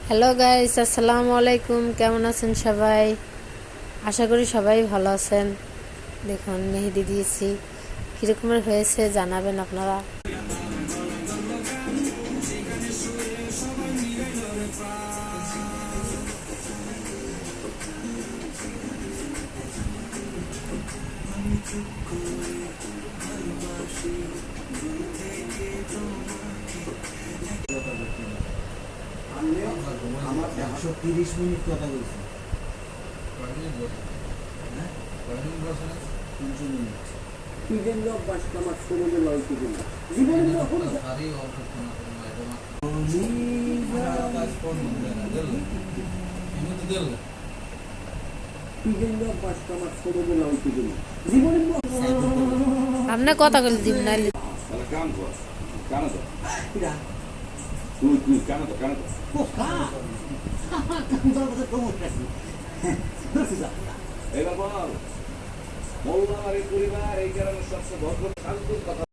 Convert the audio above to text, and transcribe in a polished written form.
Hello guys, আসসালামু আলাইকুম। কেমন আছেন সবাই? আশা করি সবাই ভালো আছেন। দেখুন মেহেদি দিয়েছি, কীরকমের হয়েছে জানাবেন আপনারা। আমার 130 মিনিট কথা বলছি। 300 মিনিট। আপনি কথা বলে দিন না। এবার বল মোল্লা পরিবার এই কারণে সবচেয়ে ভদ্র শান্তির কথা